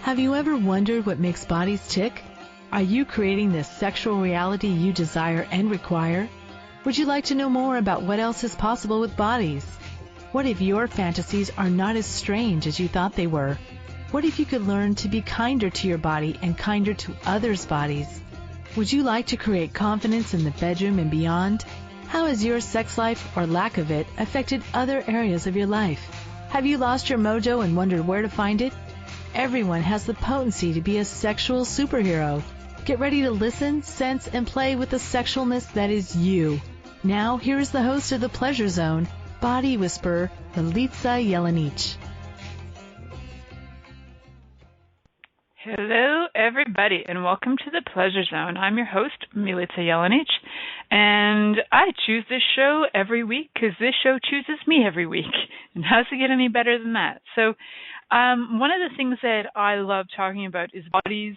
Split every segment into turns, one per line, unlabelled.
Have you ever wondered what makes bodies tick? Are you creating the sexual reality you desire and require? Would you like to know more about what else is possible with bodies? What if your fantasies are not as strange as you thought they were? What if you could learn to be kinder to your body and kinder to others' bodies? Would you like to create confidence in the bedroom and beyond? How has your sex life or lack of it affected other areas of your life? Have you lost your mojo and wondered where to find it? Everyone has the potency to be a sexual superhero. Get ready to listen, sense, and play with the sexualness that is you. Now, here is the host of The Pleasure Zone, Body Whisperer, Milica Jelenic.
Hello, everybody, and welcome to The Pleasure Zone. I'm your host, Milica Jelenic, and I choose this show every week because this show chooses me every week. And how's it get any better than that? So, one of the things that I love talking about is bodies,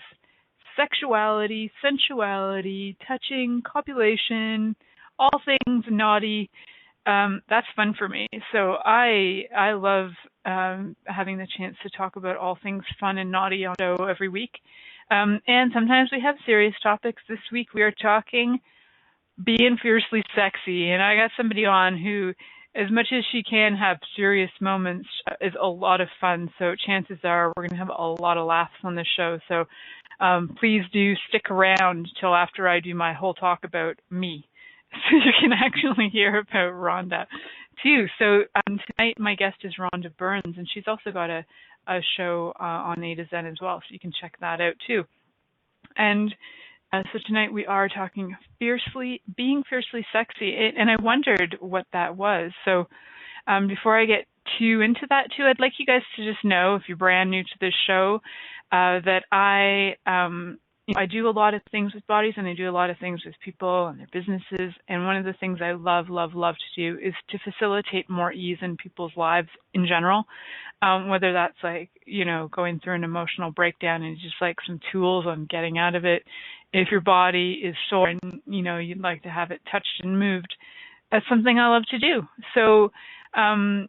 sexuality, sensuality, touching, copulation, all things naughty. That's fun for me. So I love having the chance to talk about all things fun and naughty on the show every week. And sometimes we have serious topics. This week we are talking being fiercely sexy. And I got somebody on who, as much as she can have serious moments, is a lot of fun. So chances are we're going to have a lot of laughs on this show. So please do stick around till after I do my whole talk about me, so you can actually hear about Rhonda too. So tonight my guest is Rhonda Burns, and she's also got a show on A to Zen as well, so you can check that out too. And so tonight we are talking being fiercely sexy, and I wondered what that was. So before I get too into that too, I'd like you guys to just know, if you're brand new to this show, that I do a lot of things with bodies, and I do a lot of things with people and their businesses. And one of the things I love to do is to facilitate more ease in people's lives in general, whether that's like, going through an emotional breakdown and just like some tools on getting out of it. If your body is sore and, you'd like to have it touched and moved, that's something I love to do. So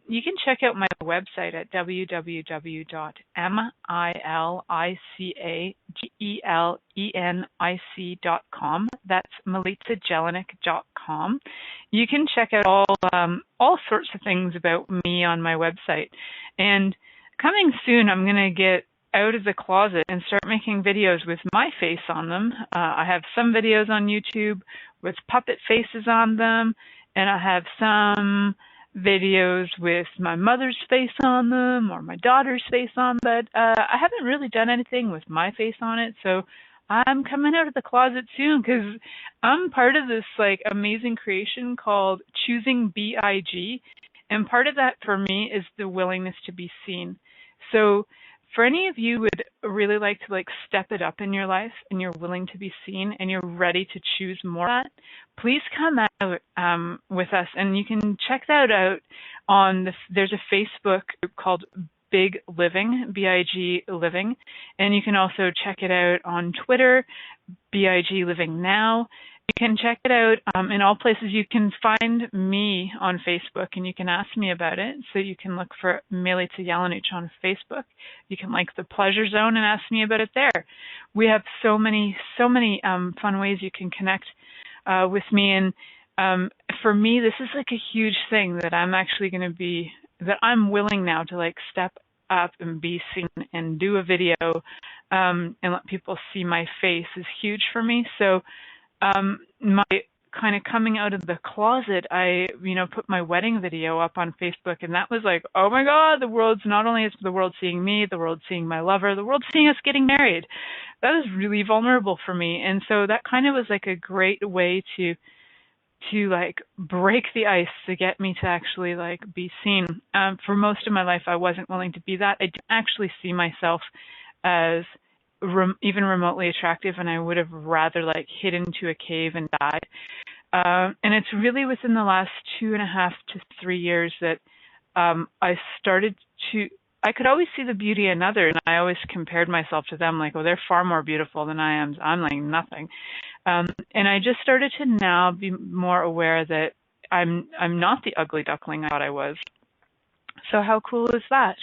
you can check out my website at www.milicajelenic.com. That's milicajelenic.com. You can check out all sorts of things about me on my website. And coming soon, I'm going to get out of the closet and start making videos with my face on them. I have some videos on YouTube with puppet faces on them, and I have some videos with my mother's face on them or my daughter's face on, but I haven't really done anything with my face on it. So I'm coming out of the closet soon because I'm part of this like amazing creation called Choosing BIG, and part of that for me is the willingness to be seen. So for any of you who would really like to like step it up in your life and you're willing to be seen and you're ready to choose more of that, please come out with us. And you can check that out there's a Facebook group called Big Living, BIG Living. And you can also check it out on Twitter, BIG Living Now. You can check it out in all places. You can find me on Facebook, and you can ask me about it. So you can look for Milica Jelenic on Facebook. You can like The Pleasure Zone and ask me about it there. We have so many fun ways you can connect with me. And for me, this is like a huge thing that I'm willing now to like step up and be seen and do a video and let people see my face is huge for me. So my kind of coming out of the closet, I, put my wedding video up on Facebook, and that was like, oh my God, not only is the world seeing me, the world's seeing my lover, the world's seeing us getting married. That was really vulnerable for me. And so that kind of was like a great way to like break the ice to get me to actually like be seen. For most of my life, I wasn't willing to be that. I didn't actually see myself as even remotely attractive, and I would have rather like hid into a cave and died. And it's really within the last 2.5 to 3 years that I could always see the beauty in others, and I always compared myself to them, like, oh, they're far more beautiful than I am. I'm like nothing. And I just started to now be more aware that I'm not the ugly duckling I thought I was. So how cool is that?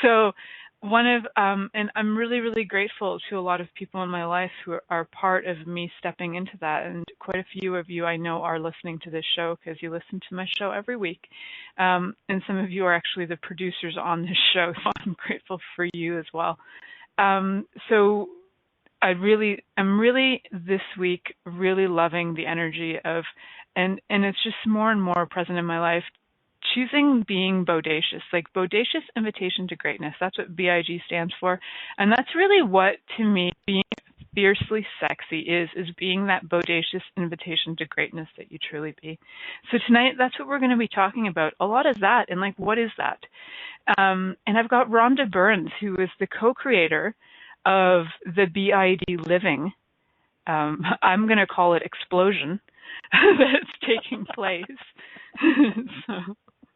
So And I'm really, really grateful to a lot of people in my life who are part of me stepping into that. And quite a few of you I know are listening to this show because you listen to my show every week. And some of you are actually the producers on this show, so I'm grateful for you as well. So I'm really this week really loving the energy of, and it's just more and more present in my life, choosing being bodacious, like bodacious invitation to greatness. That's what BIG stands for. And that's really what, to me, being fiercely sexy is being that bodacious invitation to greatness that you truly be. So tonight, that's what we're going to be talking about. A lot of that, and like, what is that? And I've got Rhonda Burns, who is the co-creator of the BID Living. I'm going to call it explosion that's taking place. So,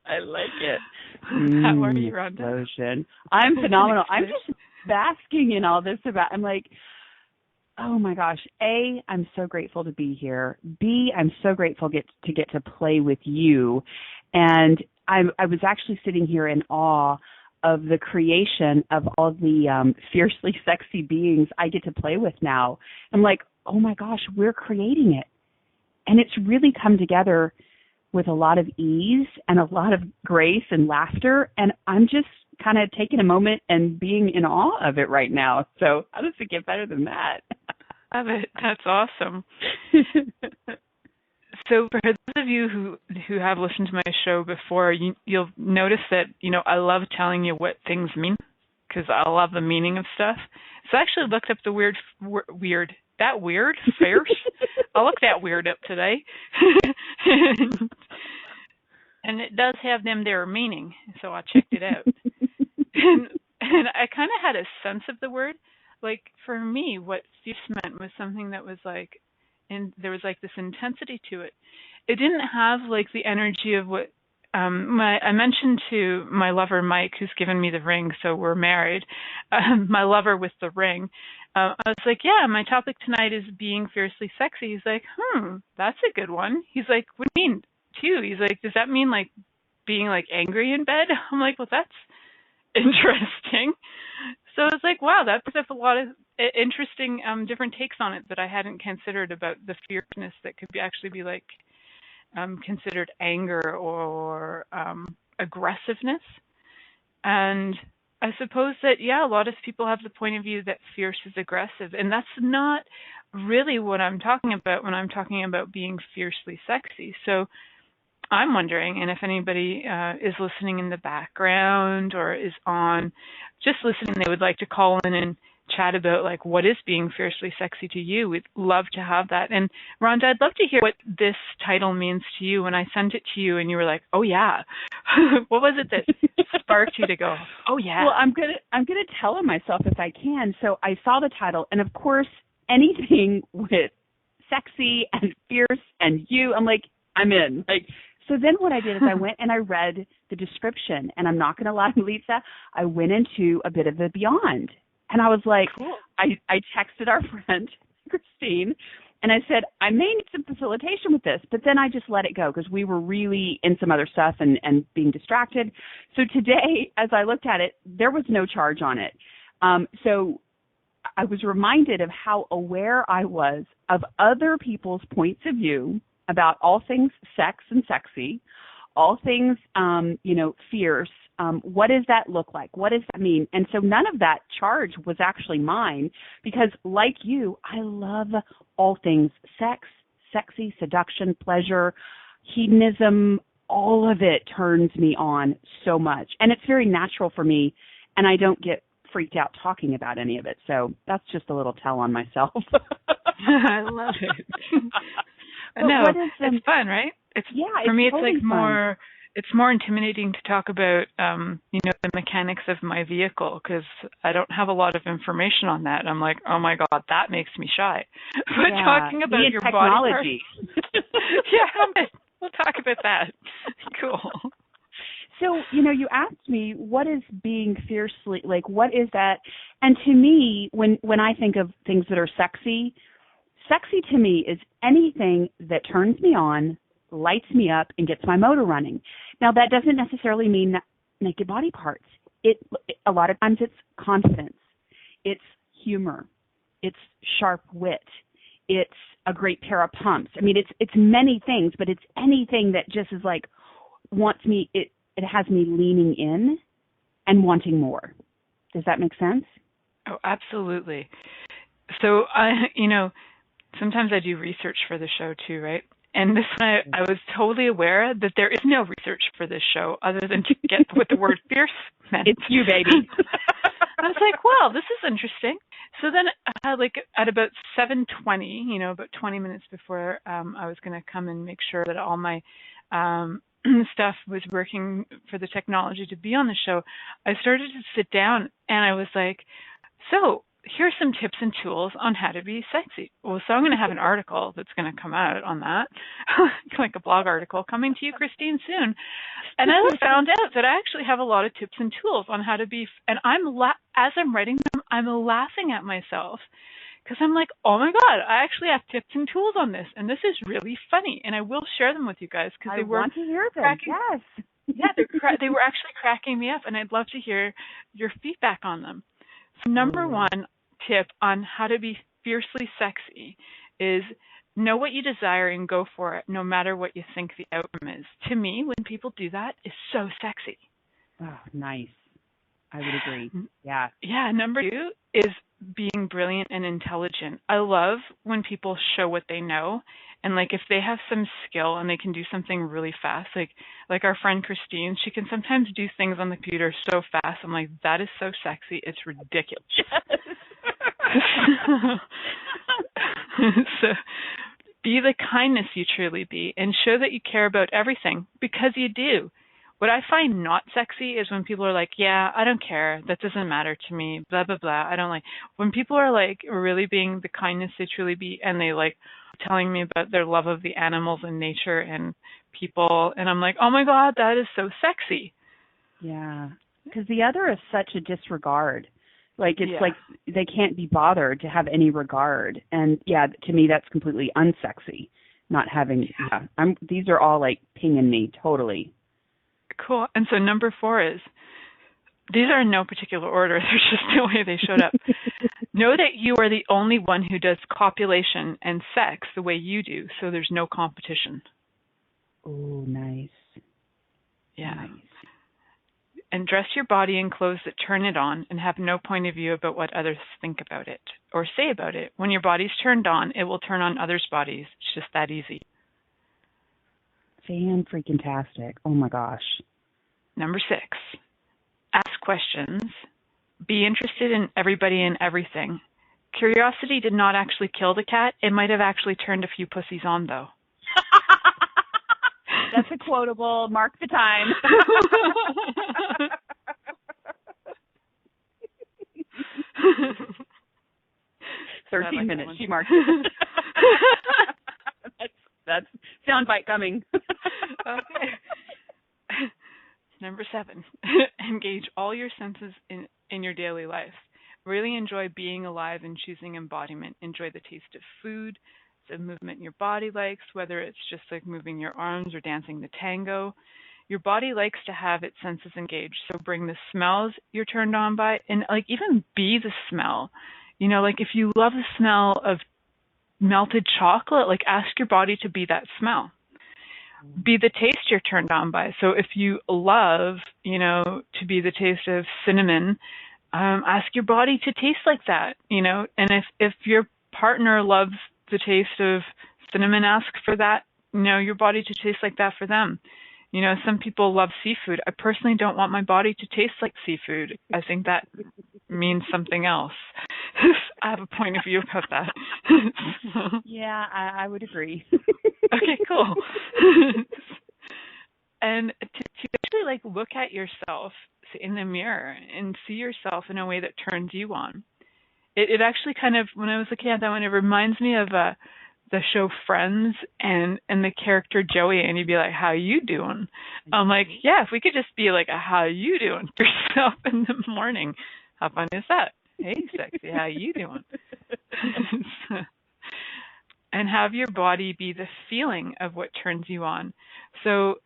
I like it.
How are you, Rhonda?
Explosion. I'm phenomenal. I'm just basking in all this I'm like, oh my gosh. A, I'm so grateful to be here. B, I'm so grateful to get to play with you. And I was actually sitting here in awe of the creation of all the fiercely sexy beings I get to play with now. I'm like, oh my gosh, we're creating it. And it's really come together with a lot of ease and a lot of grace and laughter. And I'm just kind of taking a moment and being in awe of it right now. So how does it get better than that?
Love it. That's awesome. So for those of you who have listened to my show before, you'll notice that, I love telling you what things mean because I love the meaning of stuff. So I actually looked up the weird, fierce. I looked that weird up today. And it does have them their meaning, so I checked it out. and I kind of had a sense of the word. Like, for me, what fierce meant was something that was like, and there was like this intensity to it. It didn't have like the energy of what I mentioned to my lover, Mike, who's given me the ring, so we're married, my lover with the ring. I was like, yeah, my topic tonight is being fiercely sexy. He's like, that's a good one. He's like, what do you mean, too? He's like, does that mean like being like angry in bed? I'm like, well, that's interesting. So I was like, wow, that brings up a lot of interesting different takes on it that I hadn't considered about the fierceness that could actually be like considered anger or aggressiveness. And I suppose that, yeah, a lot of people have the point of view that fierce is aggressive. And that's not really what I'm talking about when I'm talking about being fiercely sexy. So I'm wondering, and if anybody is listening in the background or is on just listening, they would like to call in and chat about like what is being fiercely sexy to you. We'd love to have that. And Rhonda, I'd love to hear what this title means to you. When I sent it to you and you were like, oh yeah, what was it that sparked you to go, oh yeah?
Well, I'm gonna tell it myself if I can. So I saw the title, and of course anything with sexy and fierce and you, I'm like, I'm in. Like, so then what I did is I went and I read the description, and I'm not going to lie, Lisa, I went into a bit of the beyond. And I was like, cool. I texted our friend, Christine, and I said, I may need some facilitation with this. But then I just let it go because we were really in some other stuff and being distracted. So today, as I looked at it, there was no charge on it. So I was reminded of how aware I was of other people's points of view about all things sex and sexy, all things, fierce. What does that look like? What does that mean? And so none of that charge was actually mine because, like you, I love all things sex, sexy, seduction, pleasure, hedonism. All of it turns me on so much. And it's very natural for me, and I don't get freaked out talking about any of it. So that's just a little tell on myself.
I love it. No, it's fun, right? For me, it's totally like more. It's more intimidating to talk about, the mechanics of my vehicle because I don't have a lot of information on that. I'm like, oh my God, that makes me shy. But talking about your
technology.
Body parts, we'll talk about that. Cool.
So, you asked me, what is being fiercely, like, what is that? And to me, when I think of things that are sexy to me is anything that turns me on, lights me up, and gets my motor running. Now, that doesn't necessarily mean naked body parts. a lot of times it's confidence, it's humor, it's sharp wit, it's a great pair of pumps. I mean, it's many things, but it's anything that just is like wants me. It has me leaning in and wanting more. Does that make sense?
Oh, absolutely. So sometimes I do research for the show too, right? And this one, I was totally aware that there is no research for this show other than to get what the word fierce meant.
It's you, baby.
I was like, wow, this is interesting. So then at about 7:20, about 20 minutes before I was going to come and make sure that all my stuff was working for the technology to be on the show, I started to sit down and I was like, so here's some tips and tools on how to be sexy. Well, so I'm going to have an article that's going to come out on that, like a blog article coming to you, Christine, soon. And I found out that I actually have a lot of tips and tools on how to be, and as I'm writing them, I'm laughing at myself because I'm like, oh my God, I actually have tips and tools on this, and this is really funny, and I will share them with you guys because they were.
I want to hear them. Yes.
Yeah, they were actually cracking me up, and I'd love to hear your feedback on them. So number one tip on how to be fiercely sexy is know what you desire and go for it, no matter what you think the outcome is. To me, when people do that, it's so sexy.
Oh, nice. I would agree. Yeah.
Yeah. Number two is being brilliant and intelligent. I love when people show what they know. And like if they have some skill and they can do something really fast, like our friend Christine, she can sometimes do things on the computer so fast. I'm like, that is so sexy. It's ridiculous. So be the kindness you truly be and show that you care about everything because you do. What I find not sexy is when people are like, yeah, I don't care. That doesn't matter to me, blah, blah, blah. I don't like when people are like really being the kindness they truly be and they like telling me about their love of the animals and nature and people. And I'm like, oh my God, that is so sexy.
Yeah. Because the other is such a disregard. Like it's like they can't be bothered to have any regard. And yeah, to me, that's completely unsexy. Not having, these are all like pinging me totally.
Cool. And so number 4 is, these are in no particular order. There's just the way they showed up. Know that you are the only one who does copulation and sex the way you do, so there's no competition.
Oh, nice.
Yeah.
Nice.
And dress your body in clothes that turn it on and have no point of view about what others think about it or say about it. When your body's turned on, it will turn on others' bodies. It's just that easy.
Fan-freaking-tastic. Oh, my gosh.
Number 6, ask questions. Be interested in everybody and everything. Curiosity did not actually kill the cat. It might have actually turned a few pussies on, though.
That's a quotable. Mark the time. 13 like minutes. She marked it. That's soundbite coming.
Okay. Number 7, engage all your senses in your daily life. Really enjoy being alive and choosing embodiment. Enjoy the taste of food, the movement your body likes, whether it's just like moving your arms or dancing the tango. Your body likes to have its senses engaged, so bring the smells you're turned on by, and like even be the smell. You know, like if you love the smell of melted chocolate, like ask your body to be that smell. Be the taste you're turned on by. So if you love, to be the taste of cinnamon, ask your body to taste like that, And if your partner loves the taste of cinnamon, ask for that, your body to taste like that for them. Some people love seafood. I personally don't want my body to taste like seafood. I think that means something else. I have a point of view about that.
Yeah, I would agree.
Okay, cool. And to actually like look at yourself in the mirror and see yourself in a way that turns you on. It actually kind of, when I was looking at that one, it reminds me of the show Friends and the character Joey, and he'd be like, how you doing? I'm like, yeah, if we could just be like a how you doing for yourself in the morning. How fun is that? Hey, sexy, how you doing? And have your body be the feeling of what turns you on. So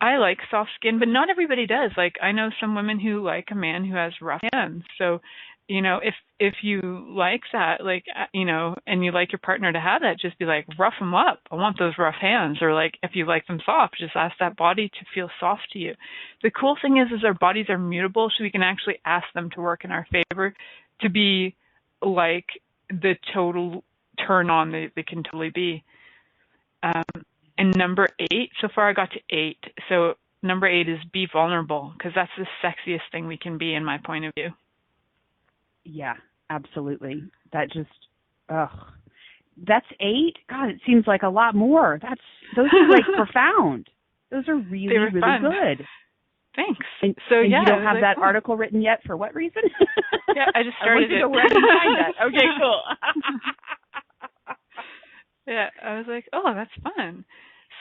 I like soft skin, but not everybody does. Like, I know some women who like a man who has rough hands. So, if you like that, like, and you like your partner to have that, just be like, rough them up. I want those rough hands. Or like, if you like them soft, just ask that body to feel soft to you. The cool thing is our bodies are mutable, so we can actually ask them to work in our favor, to be like the total turn on they can totally be. And number 8, so far I got to 8. So number 8 is be vulnerable, because that's the sexiest thing we can be, in my point of view.
Yeah, absolutely. That just, that's 8? God, it seems like a lot more. Those are like profound. Those are really, really
fun.
Good.
Thanks.
And
yeah,
you don't have that article written yet. For what reason?
Yeah, I just started it.
I want to go where I can find that. Okay, cool.
Yeah, I was like, oh, that's fun.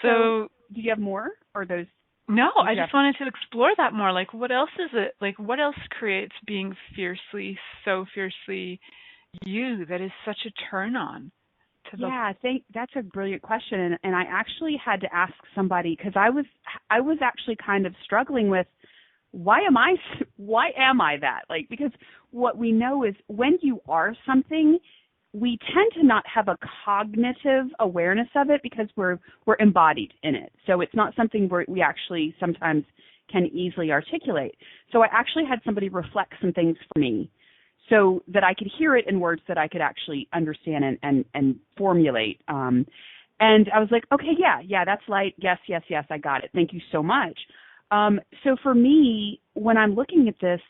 So
do you have more, or those?
No, I just wanted to explore that more. Like, what else is it? Like, what else creates being so fiercely you that is such a turn on?
I think that's a brilliant question, and I actually had to ask somebody, because I was actually kind of struggling with why am I that? Like, because what we know is when you are something, we tend to not have a cognitive awareness of it because we're embodied in it. So it's not something we actually sometimes can easily articulate. So I actually had somebody reflect some things for me so that I could hear it in words that I could actually understand and formulate. And I was like, okay, yeah, that's light. Yes, I got it. Thank you so much. So for me, when I'm looking at this,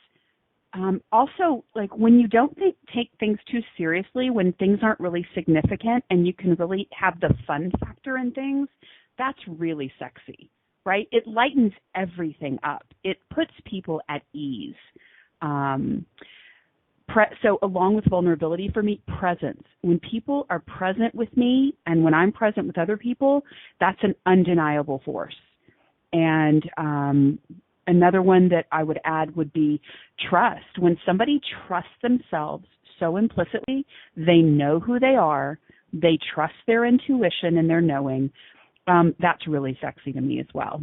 also, like, when you don't take things too seriously, when things aren't really significant and you can really have the fun factor in things, that's really sexy, right? It lightens everything up. It puts people at ease. So along with vulnerability, for me, presence. When people are present with me and when I'm present with other people, that's an undeniable force. And another one that I would add would be trust. When somebody trusts themselves so implicitly, they know who they are, they trust their intuition and their knowing, that's really sexy to me as well.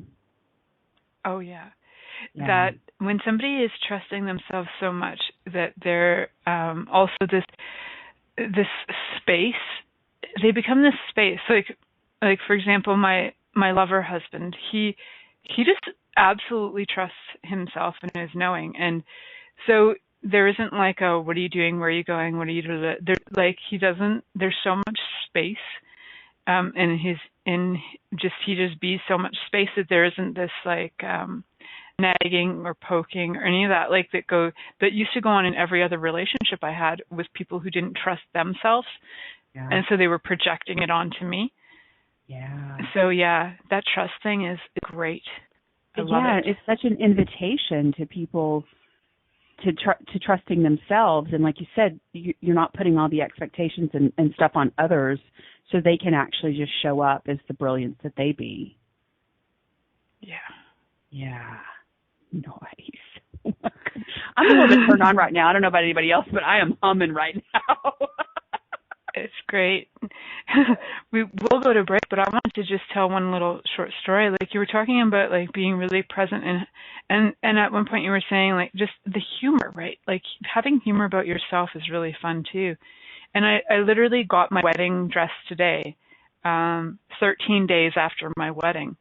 Oh, yeah. That when somebody is trusting themselves so much that they're also this space, they become this space. Like for example, my lover husband, he just absolutely trusts himself and his knowing, and so there isn't like a what are you doing, where are you going, what are you doing? He doesn't. There's so much space, he just be so much space that there isn't this like nagging or poking or any of that that used to go on in every other relationship I had with people who didn't trust themselves, and so they were projecting it onto me.
Yeah.
So that trust thing is great. I love it.
It's such an invitation to people to trusting themselves, and like you said, you're not putting all the expectations and stuff on others, so they can actually just show up as the brilliance that they be. Yeah. Nice. I'm a little bit turned on right now. I don't know about anybody else, but I am humming right now.
It's great. We will go to break, but I wanted to just tell one little short story. Like, you were talking about like being really present, and at one point you were saying like just the humor, right? Like having humor about yourself is really fun too. And I literally got my wedding dress today, 13 days after my wedding.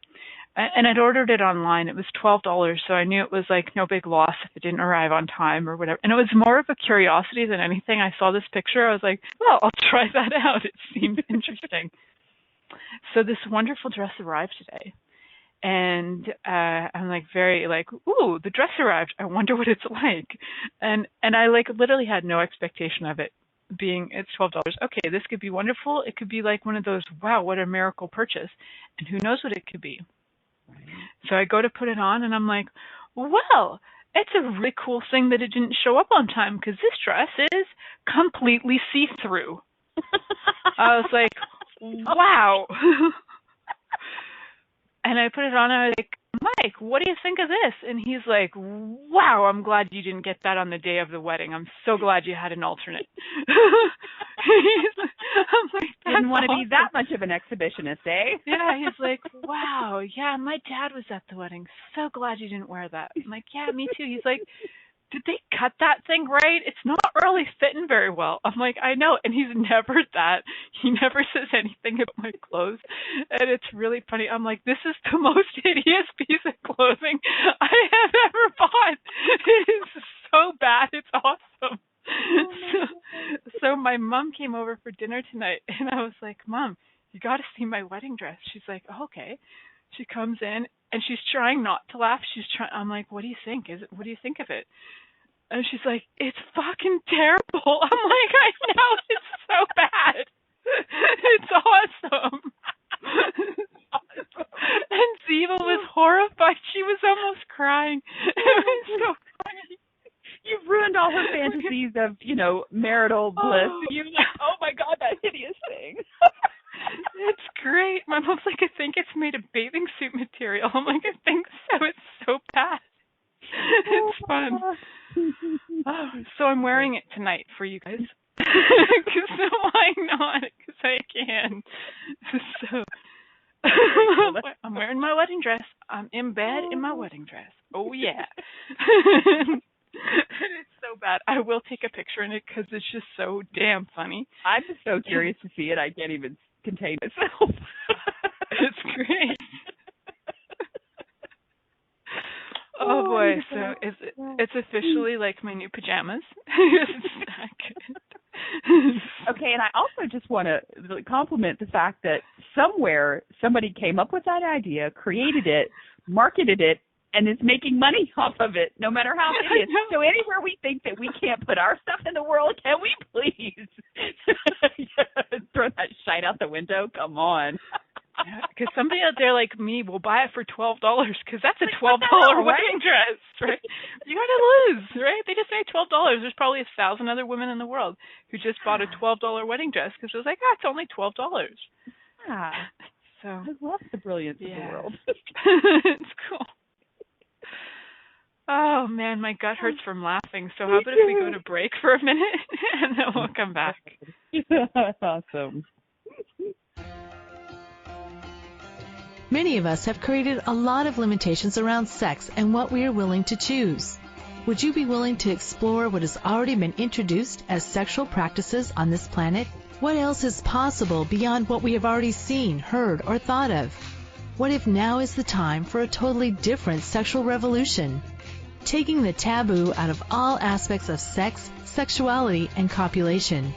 And I'd ordered it online. It was $12, so I knew it was like no big loss if it didn't arrive on time or whatever. And it was more of a curiosity than anything. I saw this picture. I was like, well, I'll try that out. It seemed interesting. So this wonderful dress arrived today. And I'm like very like, ooh, the dress arrived. I wonder what it's like. And I like literally had no expectation of it being, it's $12. Okay, this could be wonderful. It could be like one of those, wow, what a miracle purchase. And who knows what it could be. So I go to put it on, and I'm like, well, it's a really cool thing that it didn't show up on time, because this dress is completely see-through. I was like, wow. And I put it on, and I was like, Mike, what do you think of this? And he's like, wow, I'm glad you didn't get that on the day of the wedding. I'm so glad you had an alternate. I'm like,
didn't want to
awesome.
be that much of an exhibitionist, eh?
Yeah, he's like, wow, yeah, my dad was at the wedding. So glad you didn't wear that. I'm like, yeah, me too. He's like, did they cut that thing right? It's not really fitting very well. I'm like, I know. And he's never that. He never says anything about my clothes. And it's really funny. I'm like, this is the most hideous piece of clothing I have ever bought. It is so bad. It's awesome. So my mom came over for dinner tonight, and I was like, Mom, you got to see my wedding dress. She's like, oh, okay. She comes in, and she's trying not to laugh. I'm like, what do you think? What do you think of it? And she's like, it's fucking terrible. I'm like, I know, it's so bad. It's awesome. And Ziva was horrified. She was almost crying. It was so funny.
You've ruined all her fantasies of, marital bliss. You're like, oh my God, that hideous thing.
It's great. My mom's like, I think it's made of bathing suit material. I'm like, I think so. It's so bad. It's fun. So I'm wearing it tonight for you guys. Because why not? Because I can. So I'm wearing my wedding dress. I'm in bed in my wedding dress. Oh, yeah. It's so bad. I will take a picture in it because it's just so damn funny.
I'm just so curious to see it. I can't even contain myself.
It's great. Oh boy, so it's officially like my new pajamas.
Okay, and I also just want to compliment the fact that somewhere somebody came up with that idea, created it, marketed it, and is making money off of it, no matter how it is. So anywhere we think that we can't put our stuff in the world, can we please throw that shite out the window? Come on.
Because somebody out there like me will buy it for $12 because that's a $12 wedding dress, right? You got to lose, right? They just say $12. There's probably 1,000 other women in the world who just bought a $12 wedding dress because it was like, it's only $12.
Yeah.
So
I love the brilliance of the world.
It's cool. Oh, man, my gut hurts from laughing. So how about if we go to break for a minute and then we'll come back?
Awesome.
Many of us have created a lot of limitations around sex and what we are willing to choose. Would you be willing to explore what has already been introduced as sexual practices on this planet? What else is possible beyond what we have already seen, heard, or thought of? What if now is the time for a totally different sexual revolution? Taking the taboo out of all aspects of sex, sexuality, and copulation.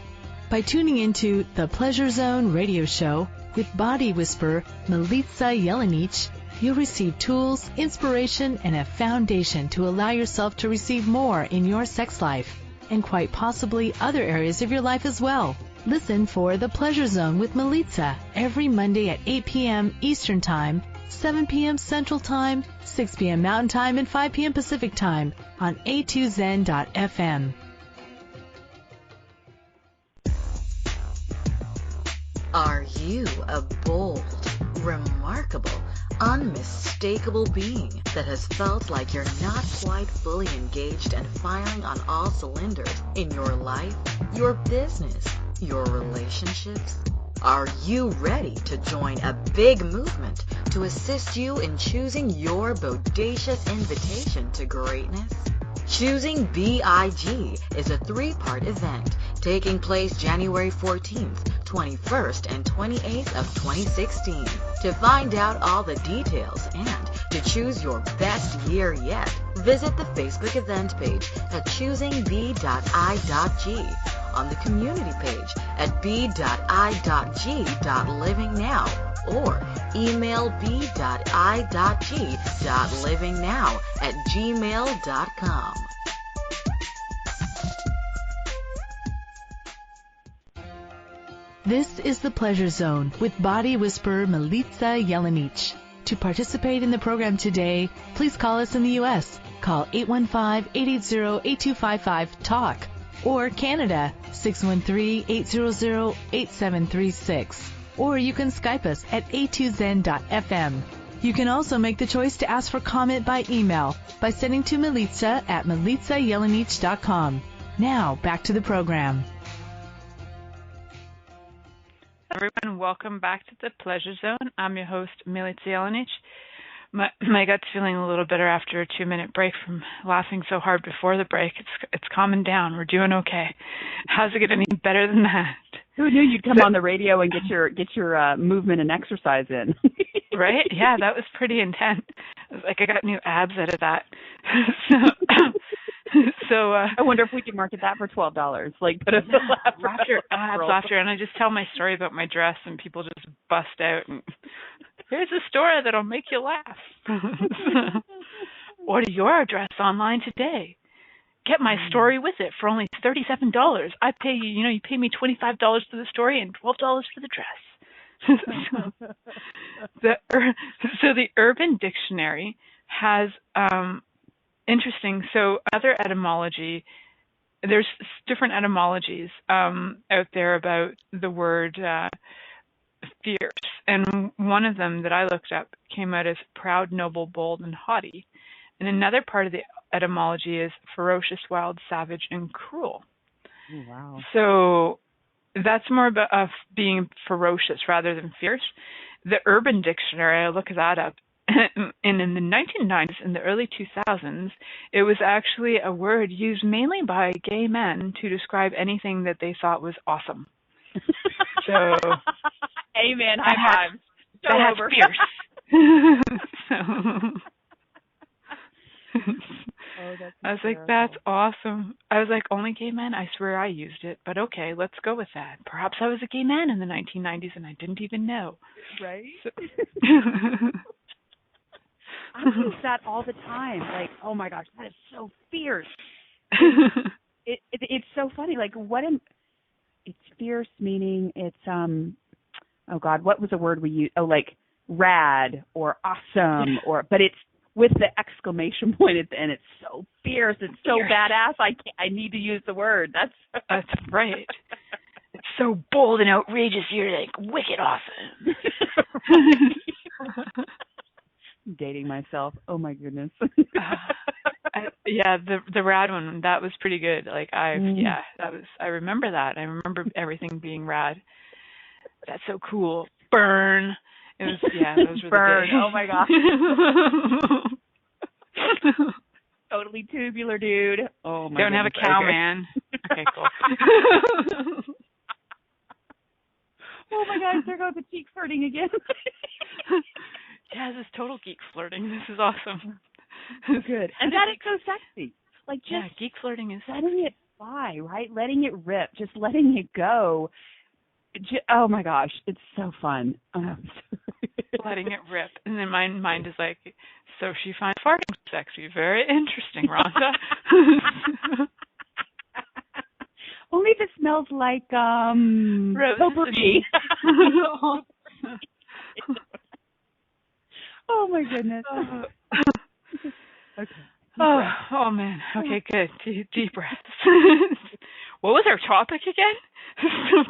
By tuning into the Pleasure Zone radio show with body whisperer Milica Jelenic, you'll receive tools, inspiration, and a foundation to allow yourself to receive more in your sex life, and quite possibly other areas of your life as well. Listen for The Pleasure Zone with Milica every Monday at 8 p.m. Eastern Time, 7 p.m. Central Time, 6 p.m. Mountain Time, and 5 p.m. Pacific Time on a2zen.fm.
Are you a bold, remarkable, unmistakable being that has felt like you're not quite fully engaged and firing on all cylinders in your life, your business, your relationships? Are you ready to join a big movement to assist you in choosing your bodacious invitation to greatness? Choosing BIG is a 3-part event taking place January 14th, 21st, and 28th of 2016. To find out all the details and to choose your best year yet, visit the Facebook event page at choosingb.i.g, on the community page at b.i.g.livingnow, or email b.i.g.livingnow@gmail.com.
This is The Pleasure Zone with body whisperer Milica Jelenic. To participate in the program today, please call us in the U.S. Call 815-880-8255-TALK, or Canada 613-800-8736. Or you can Skype us at a2zen.fm. You can also make the choice to ask for comment by email by sending to Milica at milicajelenic.com. Now, back to the program.
welcome back to the Pleasure Zone. I'm your host, Milica, Jelenic. My gut's feeling a little better after a 2-minute break from laughing so hard before the break. It's calming down. We're doing okay. How's it getting any better than that?
Who knew you'd come on the radio and get your movement and exercise in?
Right? Yeah, that was pretty intense. It was like I got new abs out of that. So
I wonder if we could market that for $12. Like put a
laughter, and I just tell my story about my dress, and people just bust out. And here's a story that'll make you laugh. Order your dress online today. Get my story with it for only $37. I pay you. You pay me $25 for the story and $12 for the dress. So the Urban Dictionary has interesting. So other etymology, there's different etymologies out there about the word fierce, and one of them that I looked up came out as proud, noble, bold, and haughty. And another part of the etymology is ferocious, wild, savage, and cruel.
Oh, wow. So
that's more about being ferocious rather than fierce. The Urban Dictionary, I look that up, and in the 1990s and the early 2000s, it was actually a word used mainly by gay men to describe anything that they thought was awesome. So,
amen. High five.
That's fierce. I was like, that's awesome. I was like, only gay men? I swear I used it. But okay, let's go with that. Perhaps I was a gay man in the 1990s and I didn't even know.
Right? So. I use that all the time. Like, oh my gosh, that is so fierce. It's so funny. Like, it's fierce meaning it's, oh God, what was the word we used? Oh, like rad or awesome but it's with the exclamation point at the end. It's so fierce. It's so badass. I need to use the word. That's
right. It's so bold and outrageous. You're like wicked awesome.
Dating myself. Oh my goodness.
The rad one, that was pretty good. Like I remember that. I remember everything being rad. That's so cool. Burn. It was those were
Burn.
The days.
Oh my gosh. Totally tubular, dude. Oh my.
Don't have a cow, man. Okay, cool.
Oh my gosh, there goes the cheek flirting again.
Yeah, this is total geek flirting. This is awesome.
Good. And that is so sexy. Like just
geek flirting is
letting it fly, right? Letting it rip, just letting it go. Oh my gosh, it's so fun.
Letting it rip. And then my mind is like, so she finds farting sexy. Very interesting, Rhonda.
Only if it smells like potpourri. Oh my goodness. Okay.
Oh man. Okay, good. Deep breaths. What was our topic again?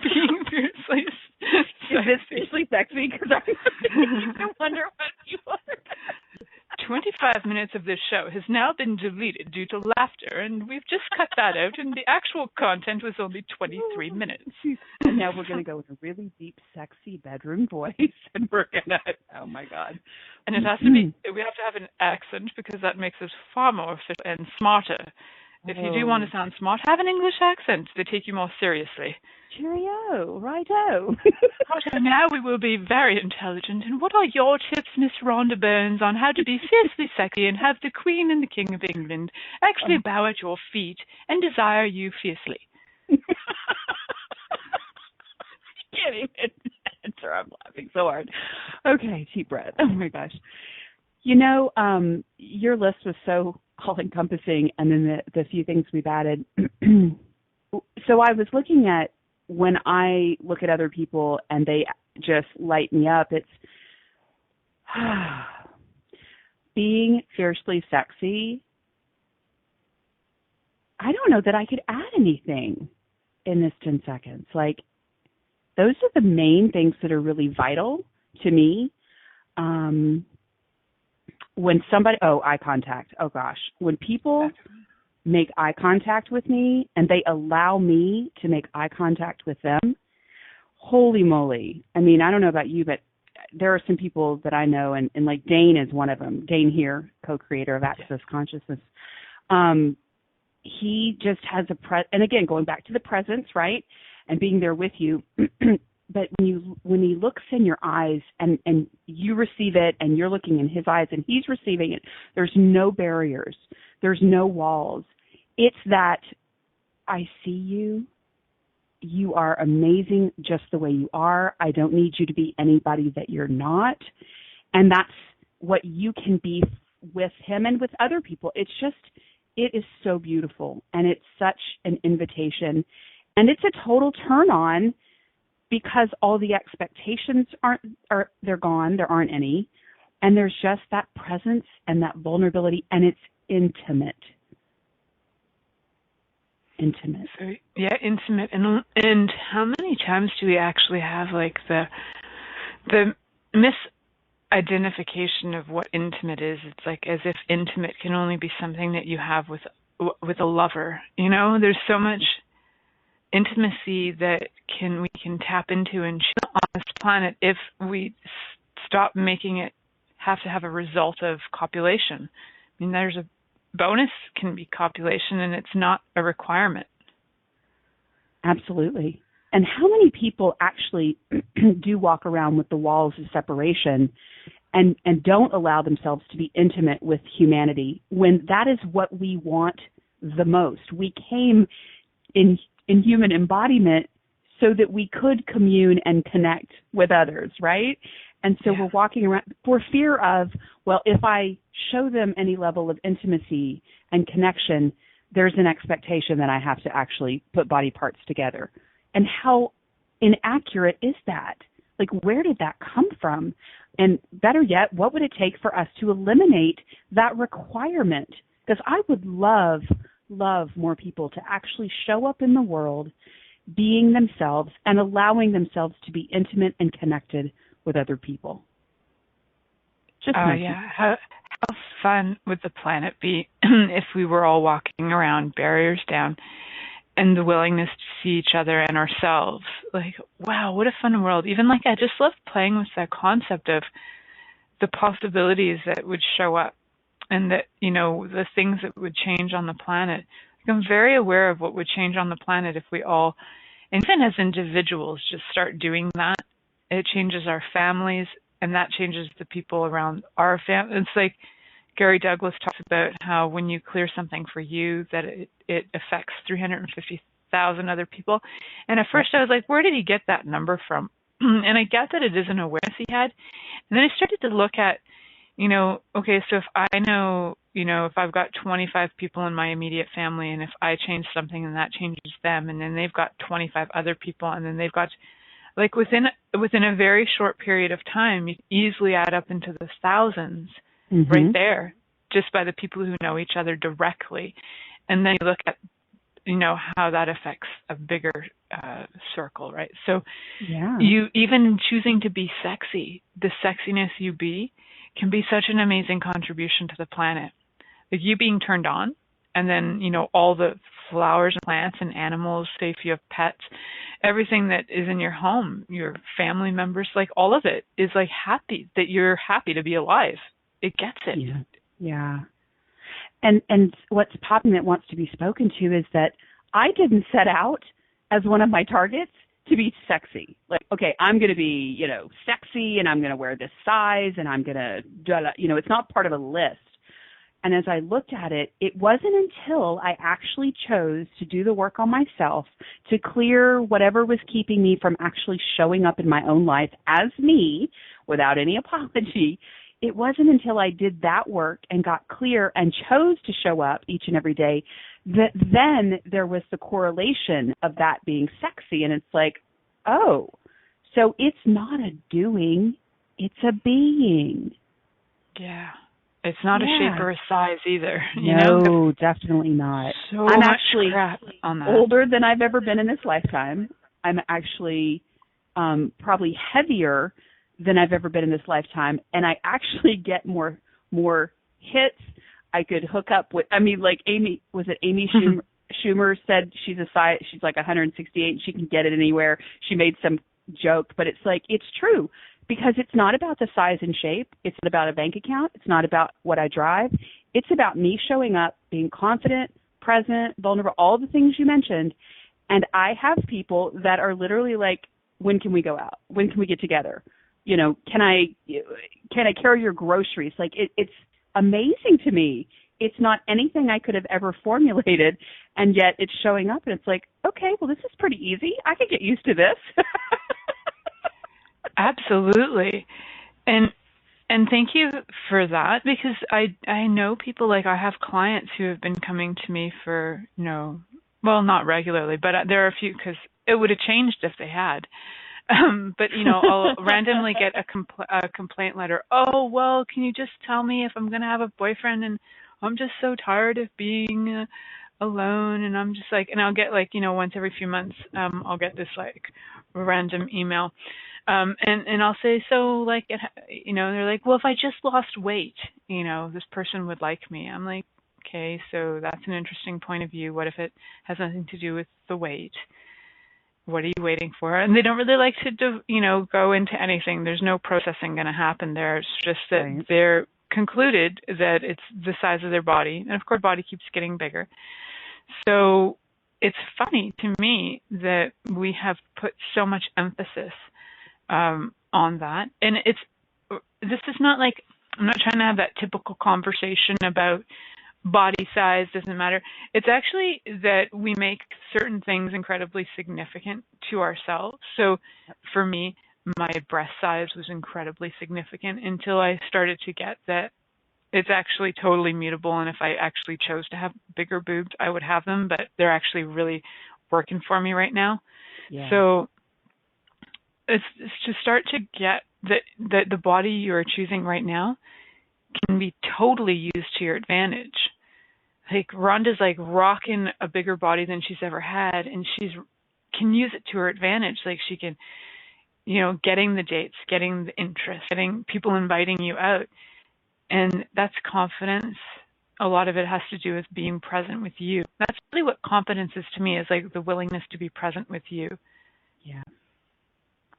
Being fiercely
sexy. Is this fiercely sexy? Because I wonder what you are.
25 minutes of this show has now been deleted due to laughter, and we've just cut that out, and the actual content was only 23 minutes.
And now we're going to go with a really deep, sexy bedroom voice, and we're going to, oh my God.
And it has to be, we have to have an accent, because that makes us far more official and smarter. If you do want to sound smart, have an English accent. They take you more seriously.
Cheerio, righto.
So now we will be very intelligent. And what are your tips, Miss Rhonda Burns, on how to be fiercely sexy and have the Queen and the King of England actually bow at your feet and desire you fiercely?
Can't even answer. I'm laughing so hard. Okay, deep breath. Oh my gosh. Your list was so all-encompassing, and then the few things we've added. So I was looking at when I look at other people and they just light me up, it's being fiercely sexy. I don't know that I could add anything in this 10 seconds. Like, those are the main things that are really vital to me. When somebody, eye contact. Oh gosh. When people make eye contact with me and they allow me to make eye contact with them, holy moly. I mean, I don't know about you, but there are some people that I know, and like Dane is one of them. Dane here, co-creator of Access Consciousness. He just has and again, going back to the presence, right? And being there with you. But when he looks in your eyes and you receive it and you're looking in his eyes and he's receiving it, there's no barriers. There's no walls. It's that I see you. You are amazing just the way you are. I don't need you to be anybody that you're not. And that's what you can be with him and with other people. It is so beautiful. And it's such an invitation. And it's a total turn on because all the expectations they're gone. There aren't any. And there's just that presence and that vulnerability. And it's intimate. Intimate.
So, yeah, intimate. And how many times do we actually have like the misidentification of what intimate is? It's like as if intimate can only be something that you have with a lover. You know, there's so much intimacy that we can tap into and chill on this planet if we stop making it have to have a result of copulation. I mean, there's a bonus can be copulation, and it's not a requirement.
Absolutely. And how many people actually do walk around with the walls of separation and don't allow themselves to be intimate with humanity when that is what we want the most? We came in human embodiment so that we could commune and connect with others, right? And so we're walking around for fear of, well, if I show them any level of intimacy and connection, there's an expectation that I have to actually put body parts together. And how inaccurate is that? Like, where did that come from? And better yet, what would it take for us to eliminate that requirement? Because I would love more people to actually show up in the world being themselves and allowing themselves to be intimate and connected with other people. Just
how fun would the planet be if we were all walking around, barriers down, and the willingness to see each other and ourselves? Like, wow, what a fun world. Even like I just love playing with that concept of the possibilities that would show up and that, you know, the things that would change on the planet. Like, I'm very aware of what would change on the planet if we all, and even as individuals, just start doing that. It changes our families, and that changes the people around our family. It's like Gary Douglas talks about how when you clear something for you, that it affects 350,000 other people. And at first I was like, where did he get that number from? And I get that it is an awareness he had. And then I started to look at, you know, okay, so if I know, you know, if I've got 25 people in my immediate family, and if I change something and that changes them, and then they've got 25 other people, and then they've got, like, within a very short period of time, you easily add up into the thousands right there, just by the people who know each other directly. And then you look at, you know, how that affects a bigger circle, right? So you even choosing to be sexy, the sexiness you be, can be such an amazing contribution to the planet. Like you being turned on, and then, you know, all the flowers and plants and animals, say if you have pets, everything that is in your home, your family members, like all of it is like happy, that you're happy to be alive. It gets it.
Yeah. And what's popping that wants to be spoken to is that I didn't set out as one of my targets to be sexy. Like, okay, I'm going to be, you know, sexy, and I'm going to wear this size, and I'm going to, you know, it's not part of a list. And as I looked at it, it wasn't until I actually chose to do the work on myself to clear whatever was keeping me from actually showing up in my own life as me without any apology. It wasn't until I did that work and got clear and chose to show up each and every day that then there was the correlation of that being sexy. And it's like, oh, so it's not a doing, it's a being.
Yeah. It's not a shape or a size either. You
know?
No,
definitely not.
So
I'm
much
actually
crap on that.
Older than I've ever been in this lifetime. I'm actually probably heavier than I've ever been in this lifetime, and I actually get more hits. I could hook up with, I mean, like Amy Schumer said she's like 168, and she can get it anywhere. She made some joke, but it's like, it's true, because it's not about the size and shape. It's not about a bank account. It's not about what I drive. It's about me showing up, being confident, present, vulnerable, all the things you mentioned. And I have people that are literally like, when can we go out? When can we get together? You know, can I carry your groceries? Like, it's amazing to me. It's not anything I could have ever formulated, and yet it's showing up, and it's like, okay, well, this is pretty easy. I could get used to this.
Absolutely. And thank you for that, because I know people, like, I have clients who have been coming to me for, you know, well, not regularly, but there are a few, because it would have changed if they had. But, you know, I'll randomly get a complaint letter. Oh, well, can you just tell me if I'm going to have a boyfriend, and I'm just so tired of being alone, and I'm just like, and I'll get, like, you know, once every few months, I'll get this, like, random email. And I'll say, so, like, you know, they're like, well, if I just lost weight, you know, this person would like me. I'm like, okay, so that's an interesting point of view. What if it has nothing to do with the weight? What are you waiting for? And they don't really like to, you know, go into anything. There's no processing going to happen there. It's just that they're concluded that it's the size of their body. And, of course, body keeps getting bigger. So it's funny to me that we have put so much emphasis on that. And this is not like, I'm not trying to have that typical conversation about body size doesn't matter. It's actually that we make certain things incredibly significant to ourselves. So for me, my breast size was incredibly significant until I started to get that it's actually totally mutable. And if I actually chose to have bigger boobs, I would have them, but they're actually really working for me right now. Yeah. So it's to start to get that the body you are choosing right now can be totally used to your advantage. Like, Rhonda's like rocking a bigger body than she's ever had, and can use it to her advantage. Like, she can, you know, getting the dates, getting the interest, getting people inviting you out. And that's confidence. A lot of it has to do with being present with you. That's really what confidence is to me, is like the willingness to be present with you.
Yeah.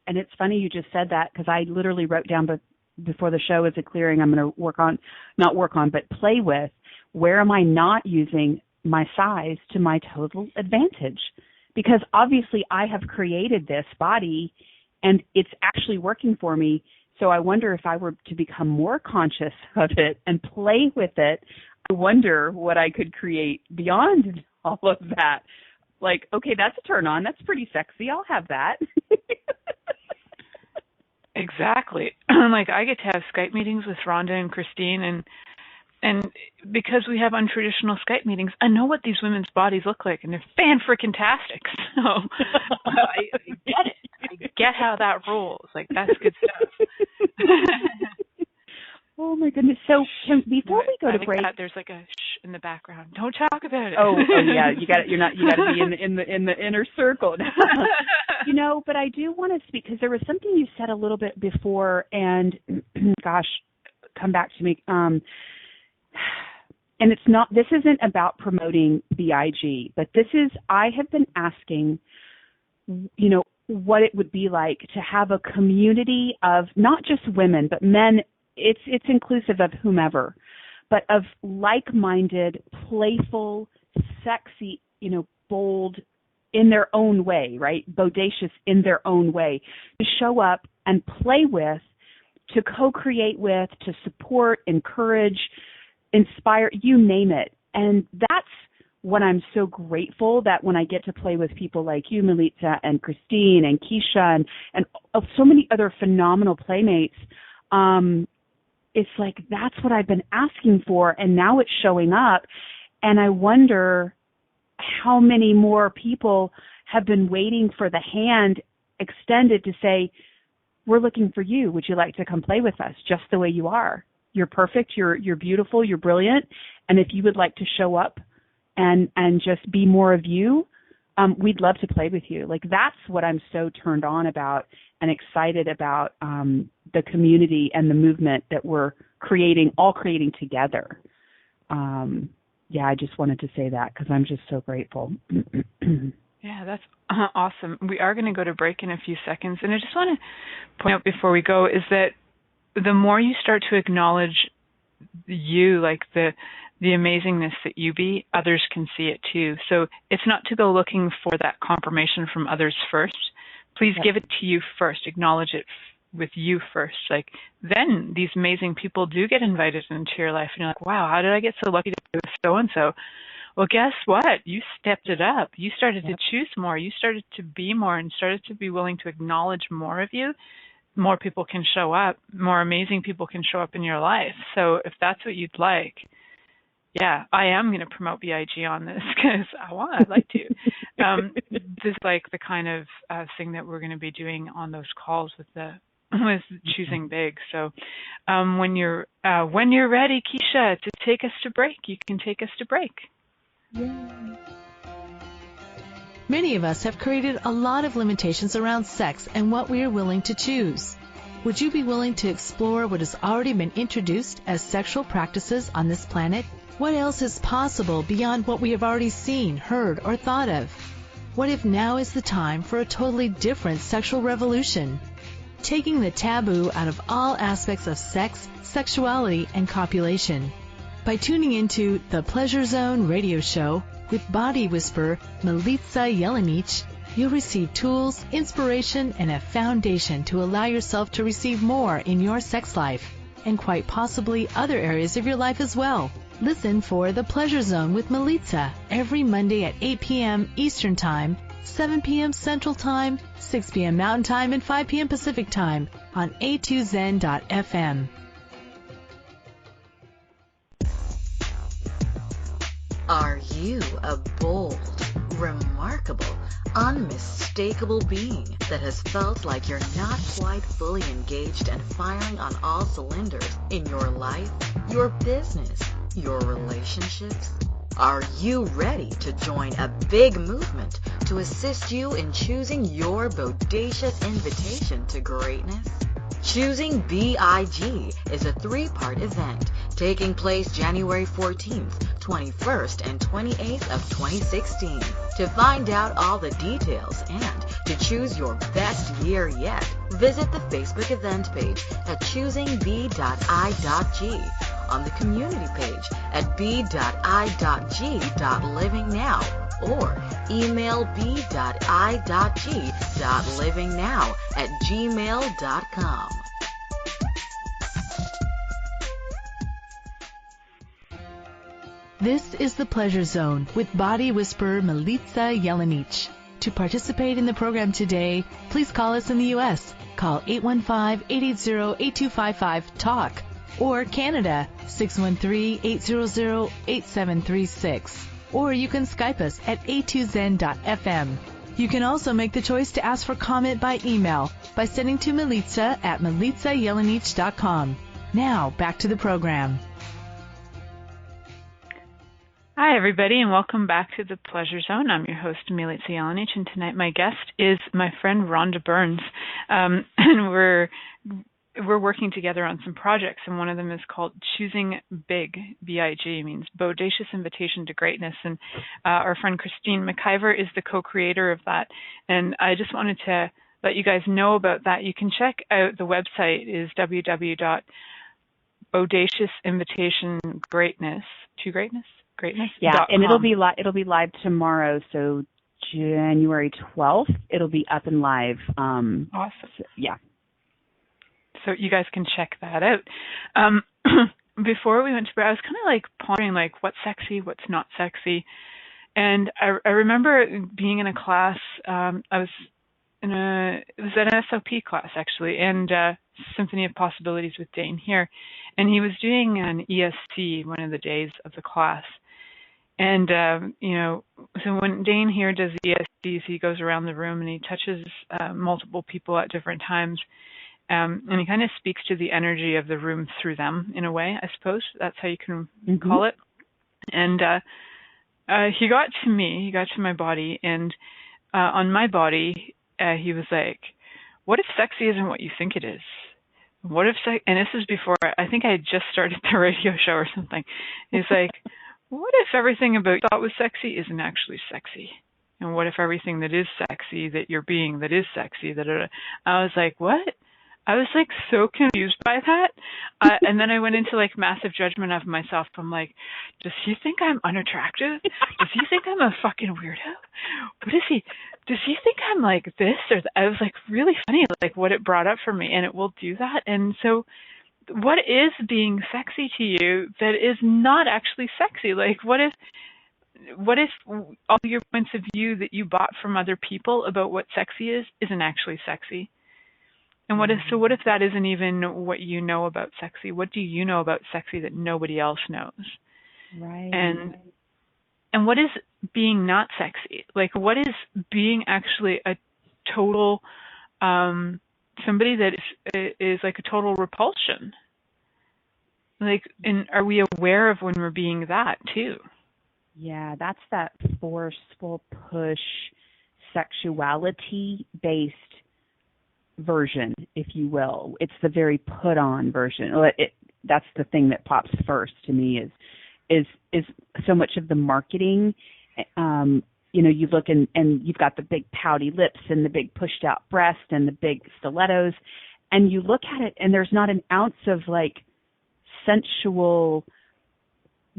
And it's funny you just said that, because I literally wrote down before the show as a clearing I'm going to but play with, where am I not using my size to my total advantage? Because obviously I have created this body and it's actually working for me. So I wonder if I were to become more conscious of it and play with it, I wonder what I could create beyond all of that. Like, okay, that's a turn on. That's pretty sexy. I'll have that.
Exactly. Like, I get to have Skype meetings with Rhonda and Christine, and because we have untraditional Skype meetings, I know what these women's bodies look like, and they're fan-freaking-tastic. So I get it. I get how that rolls. Like, that's good stuff.
Oh my goodness! So before we go to break,
there's like a shh in the background. Don't talk about it.
Oh yeah, you got it. You got to be in the inner circle. You know, but I do want to speak, because there was something you said a little bit before, and gosh, come back to me. And it's not. This isn't about promoting BIG, but I have been asking, you know, what it would be like to have a community of not just women, but men. It's inclusive of whomever, but of like-minded, playful, sexy, you know, bold in their own way, right? Bodacious in their own way, to show up and play with, to co-create with, to support, encourage, inspire, you name it. And that's what I'm so grateful that when I get to play with people like you, Milica, and Christine, and Keisha, and so many other phenomenal playmates, it's like, that's what I've been asking for, and now it's showing up. And I wonder how many more people have been waiting for the hand extended to say, we're looking for you. Would you like to come play with us just the way you are? You're perfect. You're beautiful. You're brilliant. And if you would like to show up and just be more of you, we'd love to play with you. Like, that's what I'm so turned on about and excited about, the community and the movement that we're all creating together. Yeah, I just wanted to say that, because I'm just so grateful.
Yeah, That's awesome. We are going to go to break in a few seconds. And I just want to point out before we go is that the more you start to acknowledge you, like the amazingness that you be, others can see it too. So it's not to go looking for that confirmation from others first. Please give it to you first. Acknowledge it with you first. Like, then these amazing people do get invited into your life, and you're like, wow, how did I get so lucky to be with so-and-so? Well, guess what? You stepped it up. You started to choose more. You started to be more and started to be willing to acknowledge more of you. More people can show up. More amazing people can show up in your life. So if that's what you'd like, yeah, I am going to promote BIG on this because I'd like to. This is like the kind of thing that we're going to be doing on those calls with choosing big. So when you're ready, Keisha, to take us to break, you can take us to break.
Yay. Many of us have created a lot of limitations around sex and what we are willing to choose. Would you be willing to explore what has already been introduced as sexual practices on this planet? What else is possible beyond what we have already seen, heard, or thought of? What if now is the time for a totally different sexual revolution? Taking the taboo out of all aspects of sex, sexuality, and copulation. By tuning into the Pleasure Zone radio show with body whisperer Milica Jelenic, you'll receive tools, inspiration, and a foundation to allow yourself to receive more in your sex life, and quite possibly other areas of your life as well. Listen for The Pleasure Zone with Milica every Monday at 8 p.m. Eastern Time, 7 p.m. Central Time, 6 p.m. Mountain Time, and 5 p.m. Pacific Time on a2zen.fm.
Are you a bold, remarkable, unmistakable being that has felt like you're not quite fully engaged and firing on all cylinders in your life, your business, your relationships? Are you ready to join a big movement to assist you in choosing your bodacious invitation to greatness? Choosing BIG is a 3-part event taking place January 14th, 21st, and 28th of 2016. To find out all the details and to choose your best year yet, visit the Facebook event page at choosingb.i.g, on the community page at b.i.g.livingnow, or email b.i.g.livingnow@gmail.com.
This is the Pleasure Zone with body whisperer Milica Jelenic. To participate in the program today, please call us in the U.S. Call 815-880-8255-TALK, or Canada 613-800-8736. Or you can Skype us at a2zen.fm. You can also make the choice to ask for comment by email by sending to Milica at milicajelenic.com. Now, back to the program.
Hi, everybody, and welcome back to the Pleasure Zone. I'm your host, Milica Jelenic, and tonight my guest is my friend Rhonda Burns, and we're working together on some projects, and one of them is called Choosing Big, B-I-G, means Bodacious Invitation to Greatness, and our friend Christine McIver is the co-creator of that, and I just wanted to let you guys know about that. You can check out the website is www.bodaciousinvitationgreatness.
Yeah, and it'll be live tomorrow, so January 12th, it'll be up and live.
Awesome.
So, yeah.
So you guys can check that out. Before we went to break, I was kind of like pondering like what's sexy, what's not sexy. And I remember being in a class, it was an SLP class actually, and Symphony of Possibilities with Dane here. And he was doing an ESC one of the days of the class. And, so when Dane here does ESCs, he goes around the room and he touches multiple people at different times. And he kind of speaks to the energy of the room through them in a way, I suppose. That's how you can call it. And he got to me, he got to my body, and on my body, he was like, what if sexy isn't what you think it is? What if, and this is before, I think I had just started the radio show or something. He's like, what if everything about you thought was sexy isn't actually sexy? And what if everything that is sexy that you're being that is sexy? I was like, what? I was like so confused by that. And then I went into like massive judgment of myself. I'm like, does he think I'm unattractive? Does he think I'm a fucking weirdo? Does he think I'm like this or that? I was like really funny, like what it brought up for me, and it will do that. And so what is being sexy to you that is not actually sexy? Like what if all your points of view that you bought from other people about what sexy is isn't actually sexy? And what if that isn't even what you know about sexy? What do you know about sexy that nobody else knows?
Right.
And what is being not sexy? Like what is being actually a total somebody that is like a total repulsion? Like, and are we aware of when we're being that too?
Yeah, that's that forceful push sexuality-based version, if you will. It's the very put-on version. That's the thing that pops first to me is so much of the marketing. You look and you've got the big pouty lips and the big pushed-out breast and the big stilettos, and you look at it and there's not an ounce of like sensual,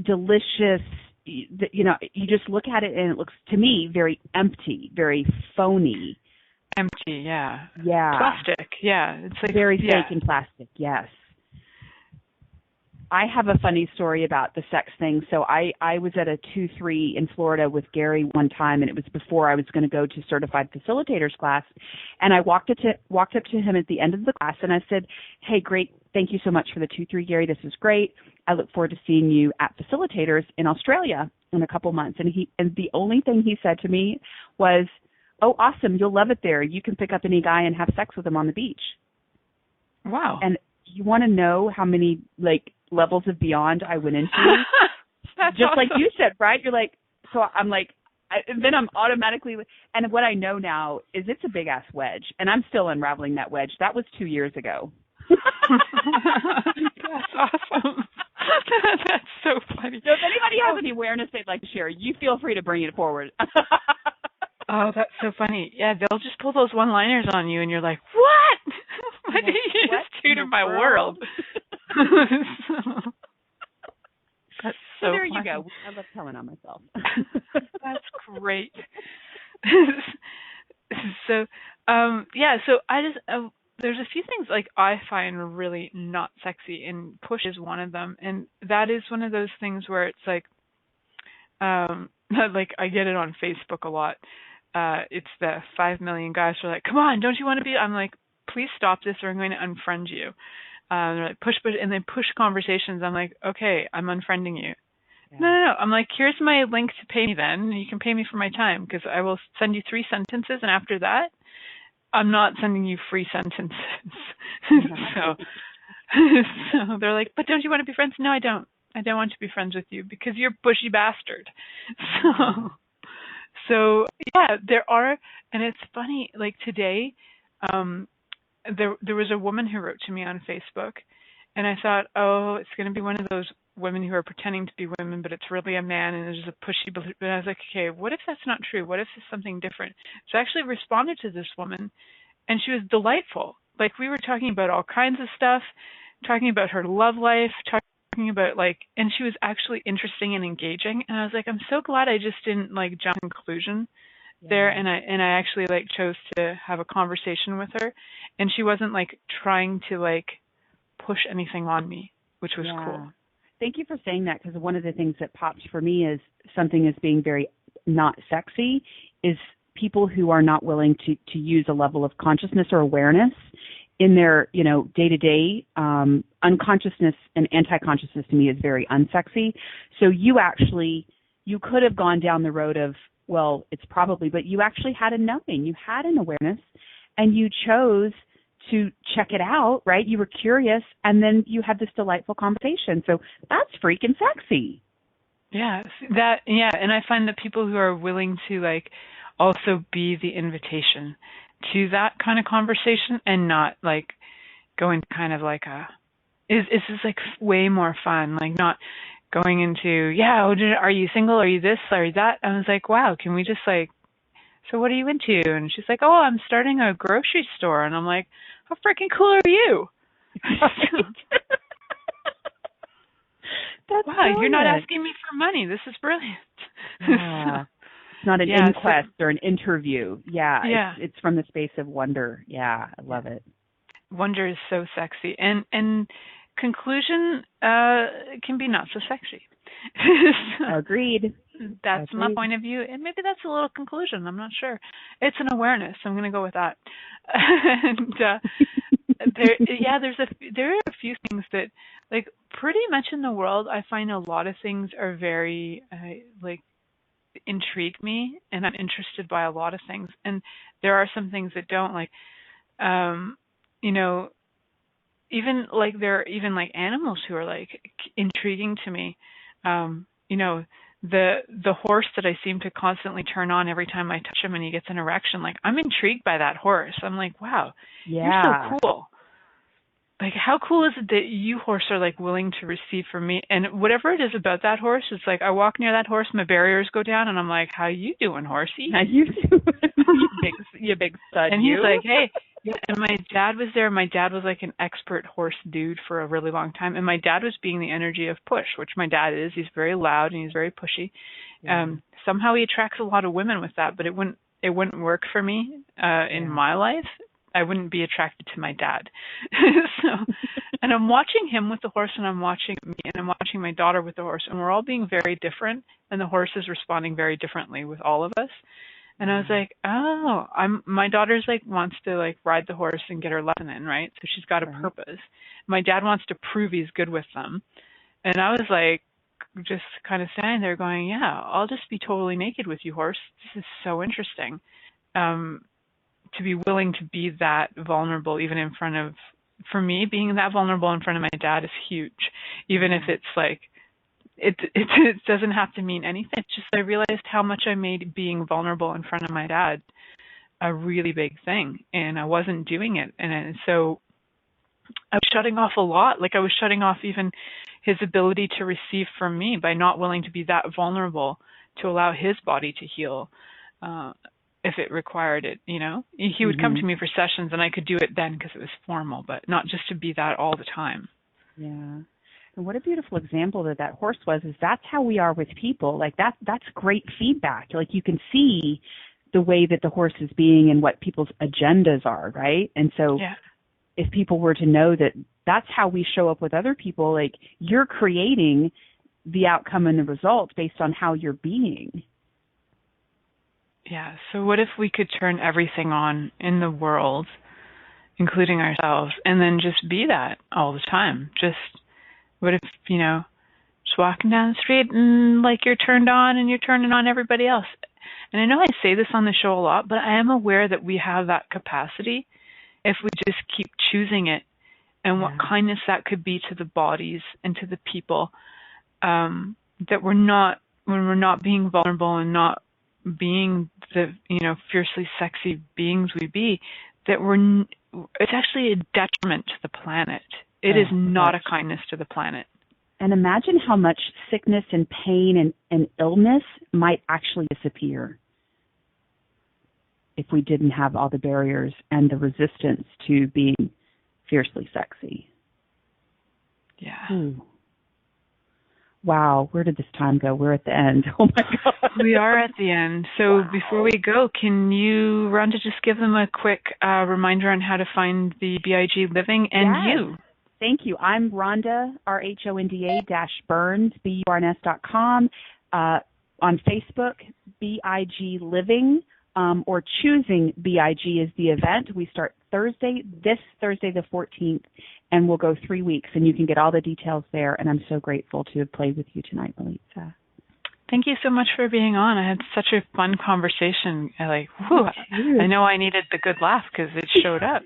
delicious. You just look at it and it looks to me very empty, very phony.
Empty, yeah.
Yeah.
Plastic, yeah. It's like
very fake and plastic, yes. I have a funny story about the sex thing. So I was at a 2-3 in Florida with Gary one time, and it was before I was going to go to certified facilitators class. And I walked up to him at the end of the class, and I said, "Hey, great. Thank you so much for the 2-3, Gary. This is great. I look forward to seeing you at facilitators in Australia in a couple months." And the only thing he said to me was, "Oh, awesome. You'll love it there. You can pick up any guy and have sex with him on the beach."
Wow.
And you want to know how many like levels of beyond I went into?
That's
just
awesome.
like you said, right? You're like, so I'm like, then I'm automatically, and what I know now is it's a big ass wedge, and I'm still unraveling that wedge. That was 2 years ago.
That's awesome. That's so funny.
So if anybody has any awareness they'd like to share, you feel free to bring it forward.
Oh, that's so funny. Yeah, they'll just pull those one-liners on you, and you're like, what? What did you just do to my world? That's so
there
funny.
you go. I love telling on myself.
That's great. So I just there's a few things like I find really not sexy, and push is one of them, and that is one of those things where it's like like I get it on Facebook a lot. It's the 5 million guys who are like, "Come on, don't you want to be?" I'm like, "Please stop this, or I'm going to unfriend you." They're like, push, and they push conversations. I'm like, "Okay, I'm unfriending you." Yeah. No. I'm like, "Here's my link to pay me then. You can pay me for my time, because I will send you 3 sentences, and after that, I'm not sending you free sentences." So they're like, "But don't you want to be friends?" No, I don't. I don't want to be friends with you because you're a bushy bastard. So yeah, there are, and it's funny, like today, there was a woman who wrote to me on Facebook, and I thought, oh, it's going to be one of those women who are pretending to be women, but it's really a man, and there's a pushy, but I was like, okay, what if that's not true? What if it's something different? So I actually responded to this woman, and she was delightful. Like, we were talking about all kinds of stuff, talking about her love life, talking about and she was actually interesting and engaging, and I was like, I'm so glad I just didn't jump to conclusion there, and I actually chose to have a conversation with her, and she wasn't trying to push anything on me, which was cool.
Thank you for saying that, because one of the things that pops for me is something as being very not sexy is people who are not willing to use a level of consciousness or awareness in their, day-to-day. Unconsciousness and anti-consciousness to me is very unsexy. So you could have gone down the road of, well, it's probably, but you actually had a knowing, you had an awareness, and you chose to check it out, right? You were curious, and then you had this delightful conversation. So that's freaking sexy.
Yeah, and I find that people who are willing to also be the invitation to that kind of conversation, and not going kind of is just way more fun, not going into, are you single, are you this, are you that? I was like, wow, can we just so what are you into? And she's like, oh, I'm starting a grocery store. And I'm like, how freaking cool are you?
That's
wow,
brilliant.
You're not asking me for money. This is brilliant.
Yeah. It's not an inquest or an interview. Yeah. It's from the space of wonder. Yeah, I love it.
Wonder is so sexy. And conclusion can be not so sexy.
Agreed.
That's my point of view. And maybe that's a little conclusion. I'm not sure. It's an awareness. I'm going to go with that. And there are a few things that, like, pretty much in the world, I find a lot of things are very, intrigue me, and I'm interested by a lot of things. And there are some things that don't, like, even, like, there are even, like, animals who are, like, intriguing to me. The horse that I seem to constantly turn on every time I touch him and he gets an erection, like, I'm intrigued by that horse. I'm like, wow, you're so cool. Like, how cool is it that you, horse, are, like, willing to receive from me? And whatever it is about that horse, it's like I walk near that horse, my barriers go down, and I'm like, how you doing, horsey?
How you doing? you big stud.
And he's like, hey. And my dad was there. My dad was, like, an expert horse dude for a really long time. And my dad was being the energy of push, which my dad is. He's very loud and he's very pushy. Somehow he attracts a lot of women with that, but it wouldn't work for me in my life. I wouldn't be attracted to my dad. And I'm watching him with the horse, and I'm watching me, and I'm watching my daughter with the horse, and we're all being very different, and the horse is responding very differently with all of us. And I was like, oh, my daughter's like wants to like ride the horse and get her lesson in, right? So she's got a purpose. My dad wants to prove he's good with them. And I was like, just kind of standing there going, yeah, I'll just be totally naked with you, horse. This is so interesting. To be willing to be that vulnerable, even in front of, for me, being that vulnerable in front of my dad is huge. Even if it's like, it doesn't have to mean anything. It's just I realized how much I made being vulnerable in front of my dad a really big thing, and I wasn't doing it. And so I was shutting off a lot. Like I was shutting off even his ability to receive from me by not willing to be that vulnerable to allow his body to heal. If it required it, you know, he would come to me for sessions and I could do it then because it was formal, but not just to be that all the time.
Yeah. And what a beautiful example that horse was, is that's how we are with people. Like that's great feedback. Like you can see the way that the horse is being and what people's agendas are, right? And so if people were to know that that's how we show up with other people, like you're creating the outcome and the results based on how you're being.
Yeah, so what if we could turn everything on in the world, including ourselves, and then just be that all the time? Just, what if, you know, just walking down the street and like you're turned on and you're turning on everybody else? And I know I say this on the show a lot, but I am aware that we have that capacity if we just keep choosing it, and what kindness that could be to the bodies and to the people, that we're not, when we're not being vulnerable and not being the, you know, fiercely sexy beings we be, that it's actually a detriment to the planet. It is not a kindness to the planet.
And imagine how much sickness and pain and illness might actually disappear if we didn't have all the barriers and the resistance to being fiercely sexy.
Yeah.
Ooh. Wow, where did this time go? We're at the end. Oh, my God.
We are at the end. So before we go, can you, Rhonda, just give them a quick reminder on how to find the BIG Living and you?
Thank you. I'm Rhonda, RHONDA-Burns, BURNS.com. On Facebook, BIG Living, or Choosing BIG is the event. We start this Thursday the 14th, and we'll go 3 weeks, and you can get all the details there. And I'm so grateful to have played with you tonight, Milica.
Thank you so much for being on. I had such a fun conversation. I know I needed the good laugh because it showed up.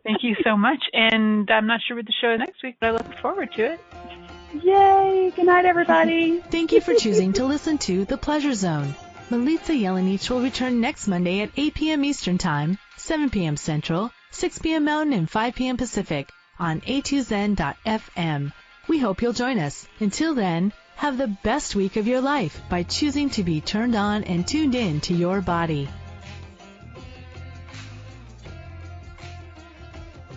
Thank you so much. And I'm not sure what the show is next week, but I look forward to it.
Yay. Good night, everybody.
Thank you for choosing to listen to The Pleasure Zone. Milica Jelenic will return next Monday at 8 p.m. Eastern Time, 7 p.m. Central, 6 p.m. Mountain, and 5 p.m. Pacific on a2zen.fm. We hope you'll join us. Until then, Have the best week of your life by choosing to be turned on and tuned in to your body.